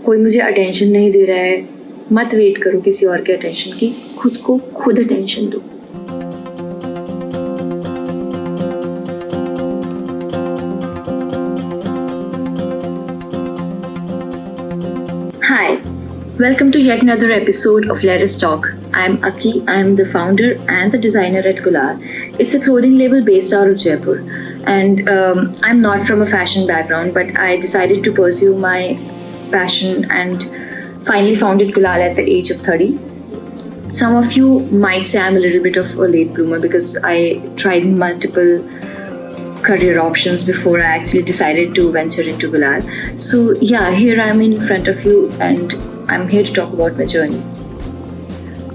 कोई मुझे अटेंशन नहीं दे रहा है, मत वेट करो किसी और के अटेंशन की, खुद को खुद अटेंशन दो. Hi, welcome to yet another episode of Let Us Talk. I'm Aki. I'm the founder and the designer at Gulal. It's a clothing label based out of Jaipur. And I'm not from a fashion background, but I decided to pursue my passion and finally founded Gulal at the age of 30. Some of you might say I'm a little bit of a late bloomer because I tried multiple career options before I actually decided to venture into Gulal. So yeah, here I'm in front of you and I'm here to talk about my journey.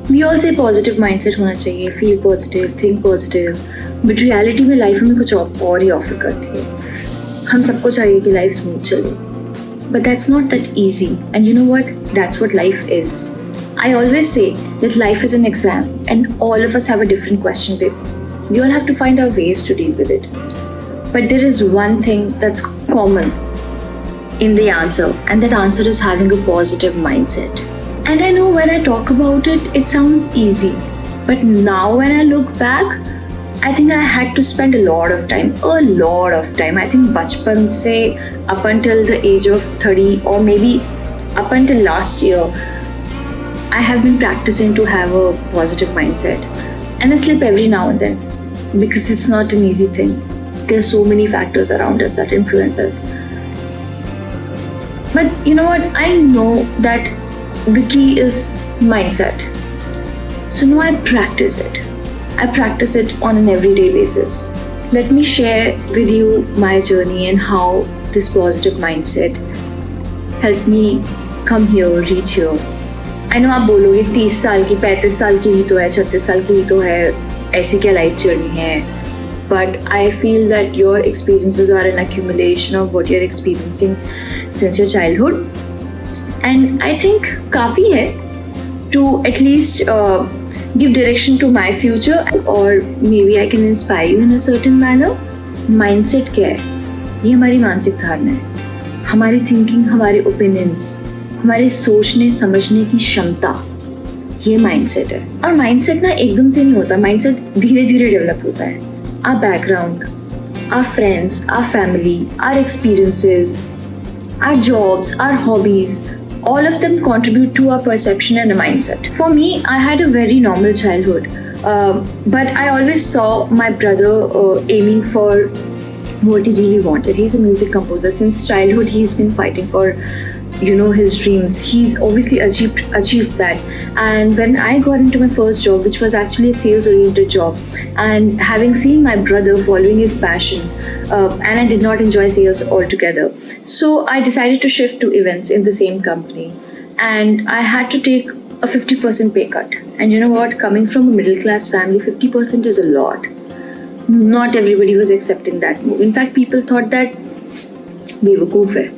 We all say positive mindset होना चाहिए, feel positive, think positive, but reality में life हमें कुछ और ही offer करती है. हम सबको चाहिए कि life smooth चले, but that's not that easy. And you know what? That's what life is. I always say that life is an exam and all of us have a different question paper. We all have to find our ways to deal with it. But there is one thing that's common in the answer, and that answer is having a positive mindset. And I know when I talk about it, it sounds easy. But now when I look back, I think I had to spend a lot of time. I think bachpan se up until the age of 30 or maybe up until last year, I have been practicing to have a positive mindset. And I slip every now and then because it's not an easy thing. There are so many factors around us that influence us. But you know what? I know that the key is mindset. So now I practice it. I practice it on an everyday basis. Let me share with you my journey and how this positive mindset helped me come here, reach here. I know आप बोलोगे 30 साल की, 35 साल की ही तो है, 36 साल की ही तो है, ऐसी क्या लाइफ जर्नी है. But I feel that your experiences are an accumulation of what you're experiencing since your childhood. And I think काफ़ी है to at least give direction to my future, or maybe I can inspire you in a certain manner. Mindset क्या है? ये हमारी मानसिक धारणा है, हमारी thinking, हमारे opinions, हमारे सोचने समझने की क्षमता, ये mindset है. और mindset ना एकदम से नहीं होता, mindset धीरे धीरे डेवलप होता है. Our background, our friends, our family, our experiences, our jobs, our hobbies, all of them contribute to our perception and a mindset. For me, I had a very normal childhood, but I always saw my brother aiming for what he really wanted. He's a music composer. Since childhood, he's been fighting for his dreams. He's obviously achieved that. And when I got into my first job, which was actually a sales oriented job, and having seen my brother following his passion, and I did not enjoy sales altogether, so I decided to shift to events in the same company, and I had to take a 50% pay cut. And you know what, coming from a middle class family, 50% is a lot. Not everybody was accepting that move. In fact, people thought that बेवकूफ़ है.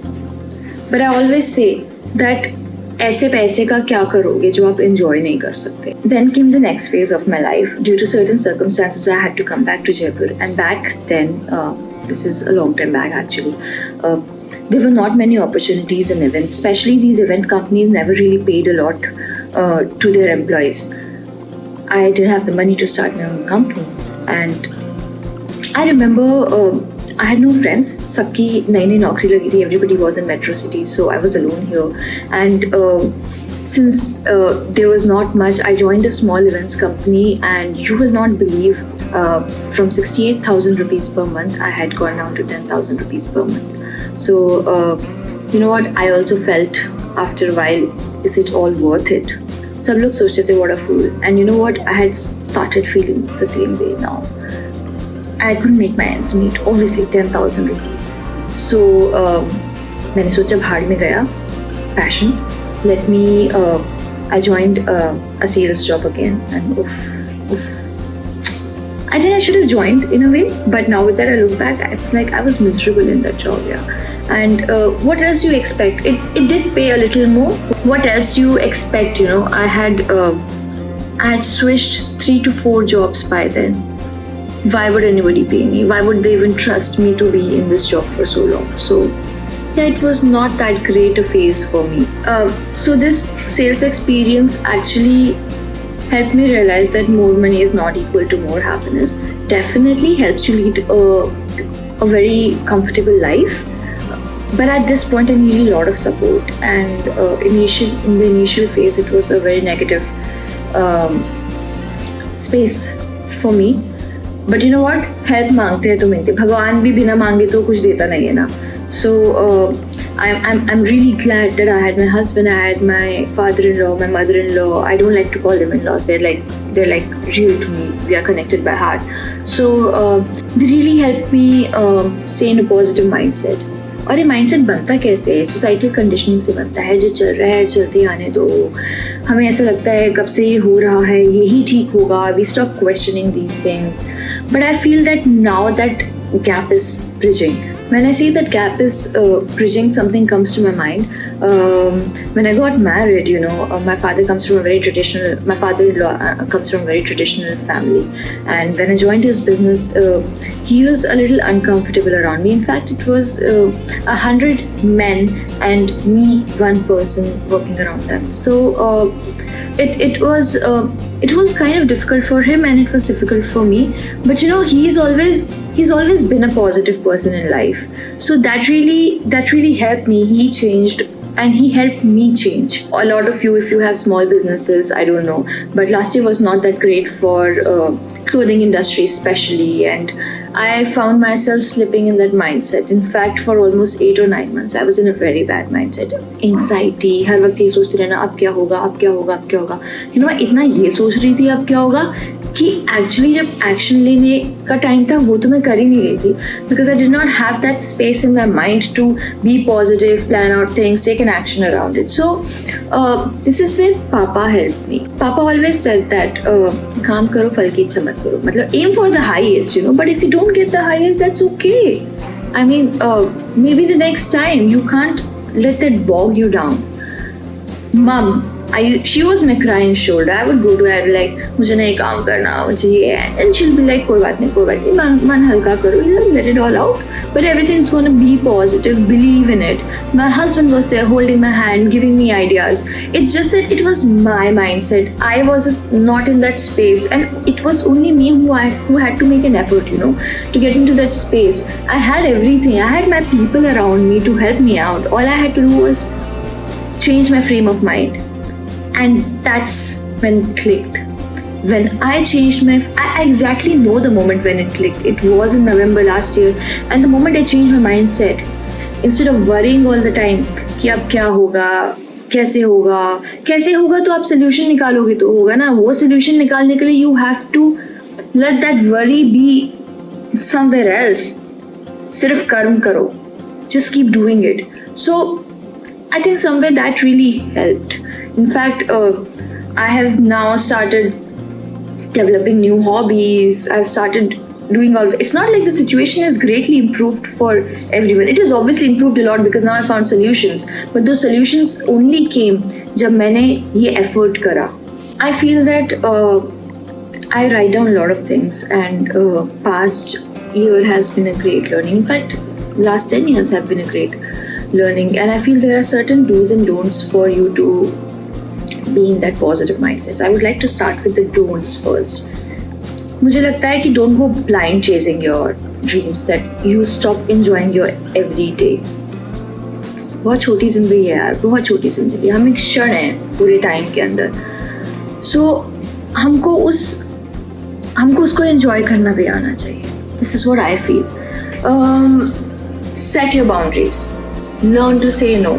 But I always say that ऐसे पैसे का क्या करोगे जो आप enjoy नहीं कर सकते. Then came the next phase of my life. Due to certain circumstances, I had to come back to Jaipur. And back then, this is a long time back actually, there were not many opportunities in events. Especially these event companies never really paid a lot to their employees. I didn't have the money to start my own company. And I remember I had no friends. सबकी नई नई नौकरी लगी थी. Everybody was in metro cities, so I was alone here. And since there was not much, I joined a small events company, and you will not believe, from 68,000 rupees per month, I had gone down to 10,000 rupees per month. So you know what? I also felt after a while, is it all worth it? सब लोग सोचते थे what a fool. And you know what? I had started feeling the same way now. I couldn't make my ends meet. Obviously, 10,000 rupees. So मैंने सोचा भाड़ में गया. Passion. I joined a sales job again, and I think I should have joined in a way, but now that I look back, it's like I was miserable in that job, yeah. And what else do you expect? It did pay a little more. What else do you expect? I had switched 3 to 4 jobs by then. Why would anybody pay me? Why would they even trust me to be in this job for so long? So Yeah, it was not that great a phase for me. So this sales experience actually helped me realize that more money is not equal to more happiness. Definitely helps you lead a very comfortable life, but at this point I needed a lot of support. And in the initial phase, it was a very negative um, space for me. But you know what? Help मांगते हैं तो मिलते. भगवान भी बिना मांगे तो कुछ देता नहीं है ना. So I'm really glad that I had my husband, I had my father-in-law, my mother-in-law. I don't like to call them in-laws. They're like real to me. We are connected by heart. So they really helped me stay in a positive mindset. और ये mindset बनता कैसे है? Societal conditioning से बनता है. जो चल रहा है चलते आने दो. हमें ऐसा लगता है कब से ये हो रहा है, यही ठीक होगा. We stop questioning these things. But I feel that now that gap is bridging. When I say that gap is bridging, something comes to my mind. When I got married, my father-in-law comes from a very traditional family, and when I joined his business, he was a little uncomfortable around me. In fact, it was 100 men and me, one person working around them. So it was kind of difficult for him, and it was difficult for me. But he's always been a positive person in life. So that really helped me. He changed and he helped me change. A lot of you, if you have small businesses, I don't know, but last year was not that great for clothing industry especially, and I found myself slipping in that mindset. In fact, for almost 8 or 9 months I was in a very bad mindset. Anxiety, हर वक्त ये सोचते रहना अब क्या होगा, अब क्या होगा, अब क्या होगा. इतना ये सोच रही थी अब क्या होगा कि एक्चुअली जब एक्शन लेने का टाइम था वो तो मैं कर ही नहीं रही थी, because I did not have that space in my mind to be positive, plan out things, take an action around it. So this is where papa help me. Papa always said that काम करो, फल की इच्छा मत करो. मतलब aim for the highest, but if you don't get the highest, that's okay. I mean maybe the next time. You can't let that bog you down. Mom, she was my crying shoulder. I would go to her like, मुझे नहीं काम करना, मुझे ये है, and she'll be like, कोई बात नहीं, मन हल्का करो, let it all out. But everything's gonna be positive. Believe in it. My husband was there, holding my hand, giving me ideas. It's just that it was my mindset. I was not in that space, and it was only me who had to make an effort, to get into that space. I had everything. I had my people around me to help me out. All I had to do was change my frame of mind. And that's when it clicked. When I changed I exactly know the moment when it clicked. It was in November last year, and the moment I changed my mindset, instead of worrying all the time कि अब क्या होगा, कैसे होगा तो आप solution निकालोगे तो होगा ना. वो solution निकालने के लिए you have to let that worry be somewhere else. सिर्फ कर्म करो. Just keep doing it. So I think somewhere that really helped. In fact, I have now started developing new hobbies. I've started doing all. It's not like the situation is greatly improved for everyone. It has obviously improved a lot because now I found solutions. But those solutions only came जब मैंने ये effort करा. I feel that I write down a lot of things, and past year has been a great learning. In fact, last 10 years have been a great learning, and I feel there are certain do's and don'ts for you to be in that positive mindset. I would like to start with the don'ts first. मुझे लगता है कि don't go blind chasing your dreams, that you stop enjoying your everyday. बहुत छोटी जिंदगी है यार, बहुत छोटी जिंदगी. हम एक क्षण है पूरे टाइम के अंदर. So हमको उसको enjoy करना भी आना चाहिए. This is what I feel. Set your boundaries. Learn to say no.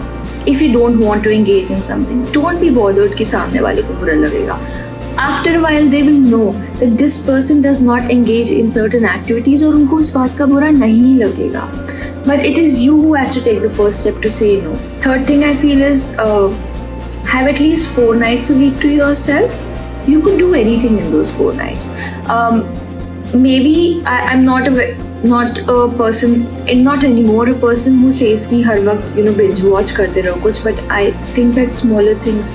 If you don't want to engage in something, don't be bothered कि सामने वाले को बुरा लगेगा. After a while, they will know that this person does not engage in certain activities, और उनको उस बात का बुरा नहीं लगेगा. But it is you who has to take the first step to say no. Third thing I feel is have at least 4 nights a week to yourself. You could do anything in those 4 nights. Maybe I'm not a person, and not anymore a person who says कि हर वक्त binge watch करते रहो कुछ, but I think that smaller things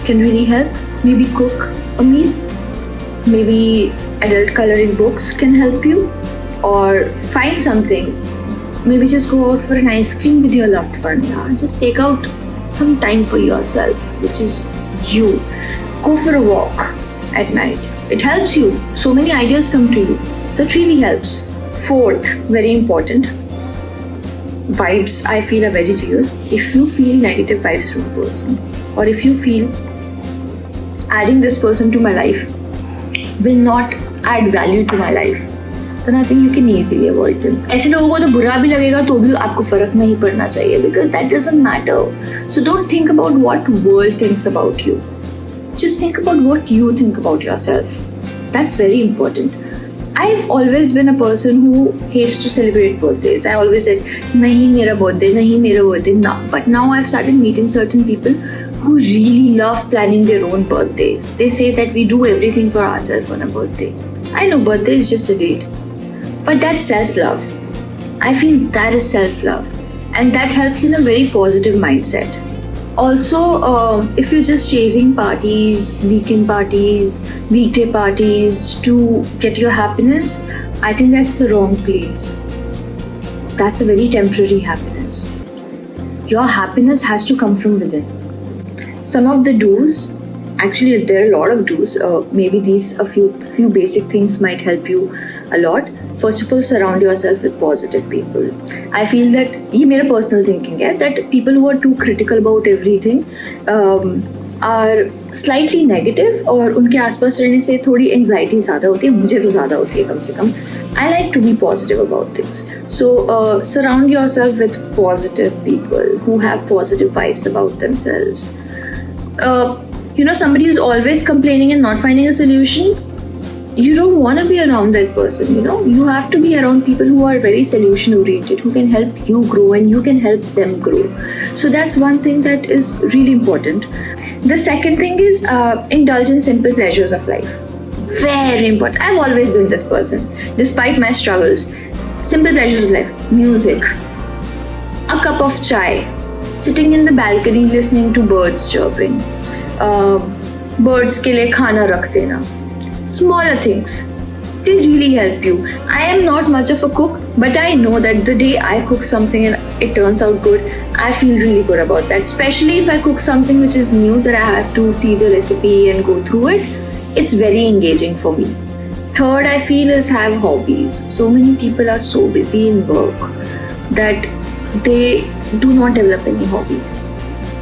can really help. Maybe cook a meal, maybe adult coloring books can help you, or find something maybe just go out for an ice cream with your loved one. Yeah? Just take out some time for yourself, which is you. Go for a walk at night. It helps you. So many ideas come to you. That really helps. Fourth, very important, vibes I feel are very real. If you feel negative vibes from a person, or if you feel adding this person to my life will not add value to my life, then I think you can easily avoid them. ऐसे लोगों को तो बुरा भी लगेगा तो भी आपको फर्क नहीं पड़ना चाहिए, because that doesn't matter. So don't think about what world thinks about you. Just think about what you think about yourself. That's very important. I've always been a person who hates to celebrate birthdays. I always said, nahi mera birthday. But now I've started meeting certain people who really love planning their own birthdays. They say that we do everything for ourselves on a birthday. I know birthday is just a date, but that's self-love. I feel that is self-love, and that helps in a very positive mindset. Also, if you're just chasing parties, weekend parties, weekday parties to get your happiness, I think that's the wrong place. That's a very temporary happiness. Your happiness has to come from within. Some of the do's, actually there are a lot of do's, maybe these a few basic things might help you a lot. First of all, surround yourself with positive people. I feel that ये मेरा personal thinking है that people who are too critical about everything are slightly negative, और उनके आसपास रहने से थोड़ी anxiety ज़्यादा होती है. मुझे तो ज़्यादा होती है कम से कम. I like to be positive about things. So surround yourself with positive people who have positive vibes about themselves. Somebody who's always complaining and not finding a solution, you don't want to be around that person. You have to be around people who are very solution oriented, who can help you grow and you can help them grow. So that's one thing that is really important. The second thing is indulge in simple pleasures of life. Very important. I've always been this person despite my struggles. Simple pleasures of life: music, a cup of chai, sitting in the balcony listening to birds chirping, birds के लिए खाना रख देना. Smaller things, they really help you. I am not much of a cook, but I know that the day I cook something and it turns out good, I feel really good about that. Especially if I cook something which is new that I have to see the recipe and go through it, it's very engaging for me. Third, I feel is have hobbies. So many people are so busy in work that they do not develop any hobbies.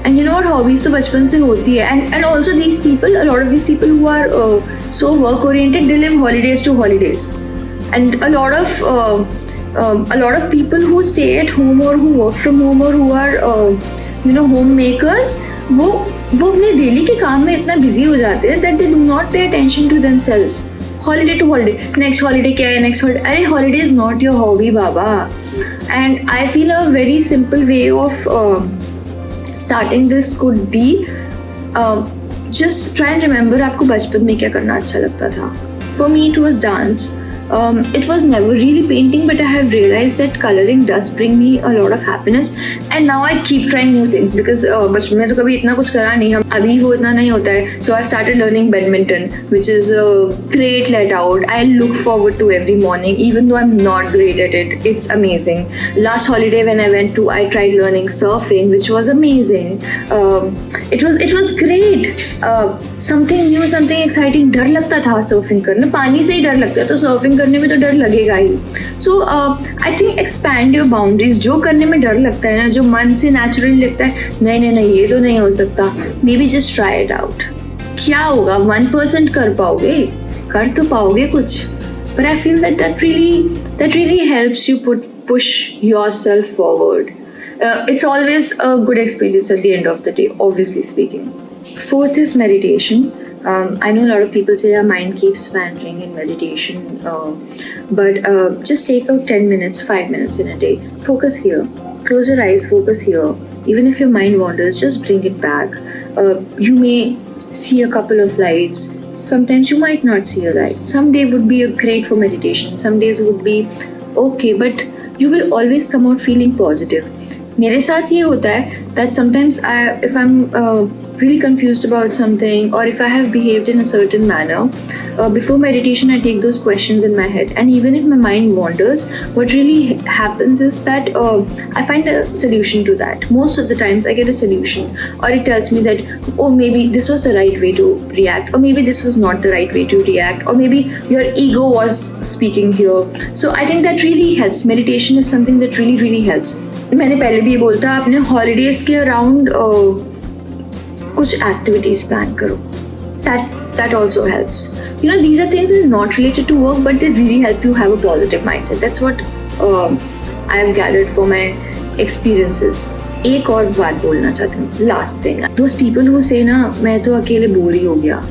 And you know what, hobbies to bachpan se hoti hai, and also these people, a lot of these people who are so work oriented, they live holidays to holidays, and a lot of people who stay at home or who work from home or who are homemakers, वो अपने daily के काम में इतना busy हो जाते हैं that they do not pay attention to themselves. Holiday to holiday, next holiday क्या है, next holiday, अरे holiday is not your hobby Baba. And I feel a very simple way of starting this could be just try and remember आपको बचपन में क्या करना अच्छा लगता था. For me it was dance. It was never really painting, but I have realized that coloring does bring me a lot of happiness, and now I keep trying new things because बचपन में तो कभी इतना कुछ करा नहीं, हम अभी वो इतना नहीं होता है. So I started learning badminton, which is a great let out. I look forward to every morning, even though I'm not great at it. It's amazing. Last holiday when I went to, I tried learning surfing, which was amazing. It was great. Something new, something exciting. डर लगता था surfing करना, पानी से ही डर लगता है तो surfing करने में तो डर लगेगा ही. So I think expand your boundaries. जो करने में डर लगता है ना, जो मन से नेचुरली लगता है नहीं ये तो नहीं हो सकता, may be just try it out. क्या होगा, 1% कर पाओगे, कर तो पाओगे कुछ, but I feel that really helps you push yourself forward. It's always a good experience at the end of the day, obviously speaking. Fourth is meditation. I know a lot of people say our mind keeps wandering in meditation, but just take out 10 minutes, 5 minutes in a day. Focus here. Close your eyes, focus here. Even if your mind wanders, just bring it back. You may see a couple of lights. Sometimes you might not see a light. Some day would be great for meditation. Some days would be okay, but you will always come out feeling positive. मेरे साथ ये होता है that sometimes if I'm really confused about something, or if I have behaved in a certain manner, before meditation I take those questions in my head, and even if my mind wanders, what really happens is that I find a solution to that. Most of the times I get a solution, or it tells me that, oh, maybe this was the right way to react, or maybe this was not the right way to react, or maybe your ego was speaking here. So I think that really helps. Meditation is something that really really helps. मैंने पहले भी ये बोलता, आपने holidays के around कुछ activities plan करो. That also helps. You know, these are things that are not related to work, but they really help you have a positive mindset. That's what I have gathered from my experiences. एक और बात बोलना चाहती हूँ, last thing. Those people who say ना, मैं तो अकेले बोर ही हो गया,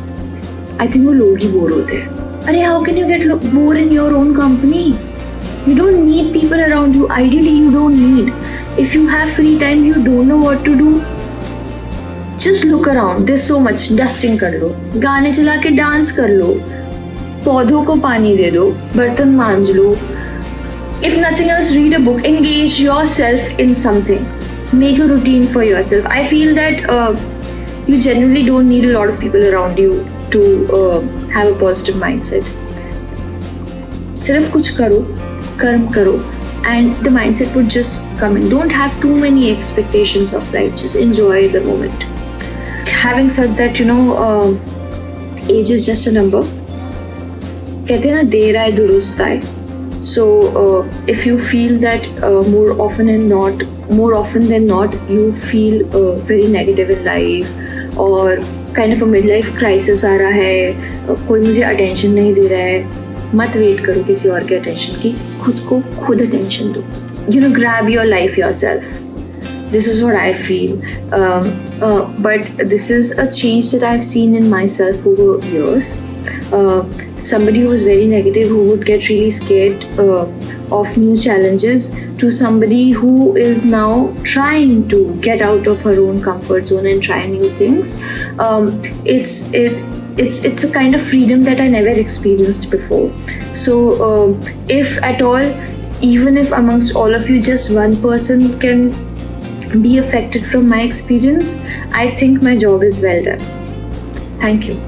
I think वो लोग ही बोर होते हैं. अरे how can you get bored in your own company? You don't need people around you. Ideally, you don't need. If you have free time, you don't know what to do, just look around. There's so much. Dusting कर लो, गाने चला के dance कर लो, पौधों को पानी दे दो, बर्तन मांज लो. If nothing else, read a book. Engage yourself in something. Make a routine for yourself. I feel that you generally don't need a lot of people around you to have a positive mindset. सिर्फ कुछ करो, कर्म करो, and the mindset would just come in. Don't have too many expectations of life. Just enjoy the moment. Having said that, you know, age is just a number. कहते हैं ना, देर आए दुरुस्त आए. So if you feel that more often than not, you feel very negative in life, or kind of a midlife crisis आ रहा है, कोई मुझे attention नहीं दे रहा है, मत वेट करो किसी और के अटेंशन की, खुद को खुद अटेंशन दो. You know, grab your life yourself. This is what I feel. But this is a change that I've seen in myself over years. Somebody who was very negative, who would get really scared of new challenges, to somebody who is now trying to get out of her own comfort zone and try new things. It's a kind of freedom that I never experienced before. So if at all, even if amongst all of you just one person can be affected from my experience, I think my job is well done. Thank you.